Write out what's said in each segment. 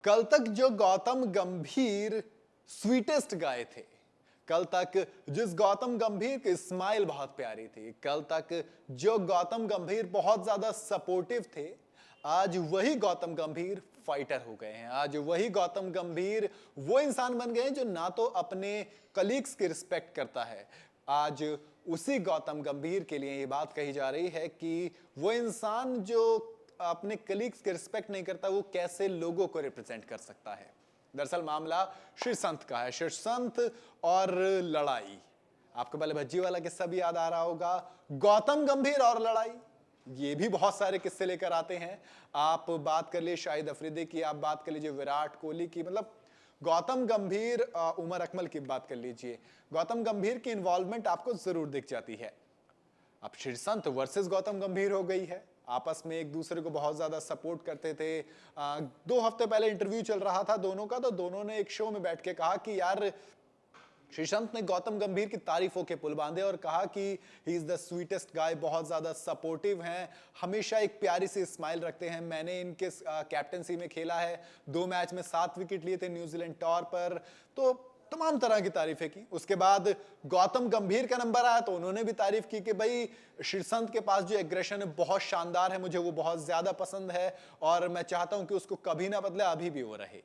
कल तक जो गौतम गंभीर स्वीटेस्ट गाय थे, कल तक जिस गौतम गंभीर की स्माइल बहुत प्यारी थी, कल तक जो गौतम गंभीर बहुत ज्यादा सपोर्टिव थे, आज वही गौतम गंभीर फाइटर हो गए हैं। आज वही गौतम गंभीर वो इंसान बन गए हैं जो ना तो अपने कलीग्स की रिस्पेक्ट करता है। आज उसी गौतम गंभीर के लिए ये बात कही जा रही है कि वो इंसान जो अपने कलीग्स के रिस्पेक्ट नहीं करता, वो कैसे लोगों को रिप्रेजेंट कर सकता है। दरअसल मामला शीर्षंत का है। शीर्षंत और लड़ाई, आपको पहले भज्जी वाला किस्सा भी याद आ रहा होगा। गौतम गंभीर और लड़ाई, ये भी बहुत सारे किस्से लेकर आते हैं। आप बात कर लीजिए शाहिद अफरीदी की, आप बात कर लीजिए विराट कोहली की, मतलब गौतम गंभीर, उमर अकमल की बात कर लीजिए। गौतम गंभीर की इन्वॉल्वमेंट आपको जरूर दिख जाती है। अब शीर्षंत वर्सेस गौतम गंभीर हो गई है, आपस में एक दूसरे को बहुत ज्यादा सपोर्ट करते थे। 2 हफ्ते पहले इंटरव्यू चल रहा था दोनों का, तो दोनों ने एक शो में बैठ के कहा कि यार, शीर्षंत ने गौतम गंभीर की तारीफों के पुल बांधे और कहा कि ही इज द स्वीटेस्ट गाय, बहुत ज्यादा सपोर्टिव हैं, हमेशा एक प्यारी सी स्माइल रखते हैं। मैंने इनके कैप्टनसी में खेला है, 2 मैच में 7 विकेट लिए थे न्यूजीलैंड टॉर पर, तो तमाम तरह की तारीफें की। उसके बाद गौतम गंभीर का नंबर आया तो उन्होंने भी तारीफ की कि भाई शीर्षंत के पास जो एग्रेशन है बहुत शानदार है, मुझे वो बहुत ज्यादा पसंद है और मैं चाहता हूं कि उसको कभी ना बदले, अभी भी वो रहे।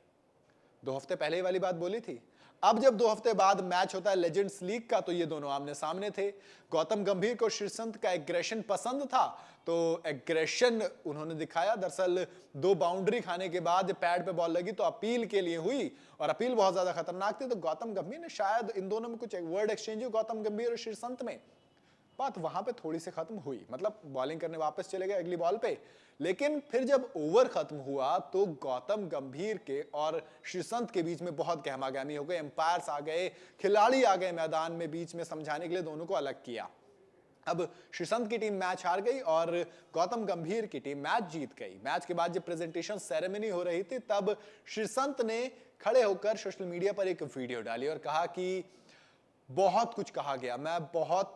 2 हफ्ते पहले वाली बात बोली थी। अब जब 2 हफ्ते बाद मैच होता है लेजेंड्स लीग का, तो ये दोनों आमने सामने थे। गौतम गंभीर को शीर्षंत का एग्रेशन पसंद था, तो एग्रेशन उन्होंने दिखाया। दरअसल 2 बाउंड्री खाने के बाद पैड पे बॉल लगी तो अपील के लिए हुई, और अपील बहुत ज्यादा खतरनाक थी। तो गौतम गंभीर ने, शायद इन दोनों में कुछ वर्ड एक्सचेंज हुई, गौतम गंभीर और शीर्षंत में। बात वहां पे थोड़ी सी खत्म हुई, मतलब बॉलिंग करने वापस चले गए अगली बॉल पे। लेकिन फिर जब ओवर खत्म हुआ तो गौतम गंभीर के और शीर्षंत के बीच में बहुत गहमागहमी हो गई। एम्पायर्स आ गए, खिलाड़ी आ गए मैदान में बीच में समझाने के लिए, दोनों को अलग किया। अब शीर्षंत की टीम मैच हार गई और गौतम गंभीर की टीम मैच जीत गई। मैच के बाद जब प्रेजेंटेशन सेरेमनी हो रही थी, तब शीर्षंत ने खड़े होकर सोशल मीडिया पर एक वीडियो डाली और कहा कि बहुत कुछ कहा गया, मैं बहुत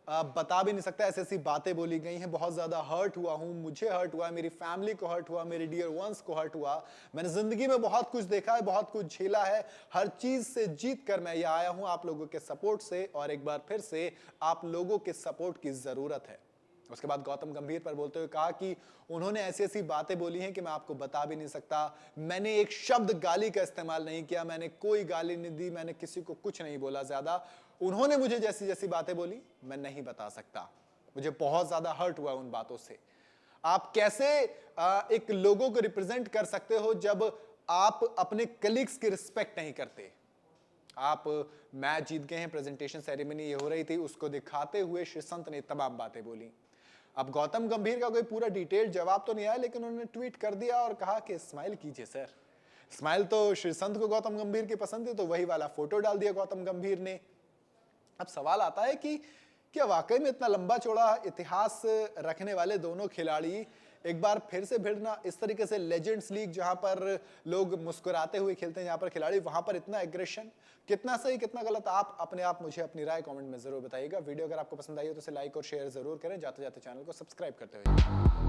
बता भी नहीं सकता, ऐसी ऐसी बातें बोली गई हैं, बहुत ज्यादा हर्ट हुआ हूं, मुझे हर्ट हुआ, मेरी फैमिली को हर्ट हुआ, मेरे डियर वंस को हर्ट हुआ। मैंने जिंदगी में बहुत कुछ देखा है, बहुत कुछ झेला है, हर चीज से जीत कर मैं यहाँ आया हूं आप लोगों के सपोर्ट से, और एक बार फिर से आप लोगों के सपोर्ट की जरूरत है। उसके बाद गौतम गंभीर पर बोलते हुए कहा कि उन्होंने ऐसी ऐसी बातें बोली हैं कि मैं आपको बता भी नहीं सकता। मैंने एक शब्द गाली का इस्तेमाल नहीं किया, मैंने कोई गाली नहीं दी, मैंने किसी को कुछ नहीं बोला ज्यादा। उन्होंने मुझे जैसी जैसी बातें बोली मैं नहीं बता सकता, मुझे बहुत ज्यादा हर्ट हुआ उन बातों से। आप कैसे एक लोगों को रिप्रेजेंट कर सकते हो जब आप अपने कलीग्स की रिस्पेक्ट नहीं करते। आप मैच जीत गए हैं, प्रेजेंटेशन सेरेमनी ये हो रही थी, उसको दिखाते हुए शीर्षंत ने तमाम बातें बोली। अब गौतम गंभीर का कोई पूरा डिटेल जवाब तो नहीं आया, लेकिन उन्होंने ट्वीट कर दिया और कहा कि स्माइल कीजिए सर। स्माइल तो शीर्षंत को गौतम गंभीर की पसंद थी, तो वही वाला फोटो डाल दिया गौतम गंभीर ने। अब सवाल आता है कि क्या वाकई में इतना लंबा चौड़ा इतिहास रखने वाले दोनों खिलाड़ी एक बार फिर से भिड़ना, इस तरीके से लेजेंड्स लीग जहां पर लोग मुस्कुराते हुए खेलते हैं, जहां पर खिलाड़ी, वहां पर इतना एग्रेशन, कितना सही कितना गलत, आप अपने आप मुझे अपनी राय कमेंट में जरूर बताइएगा। वीडियो अगर आपको पसंद आई हो तो इसे लाइक और शेयर जरूर करें, जाते जाते चैनल को सब्सक्राइब करते हुए।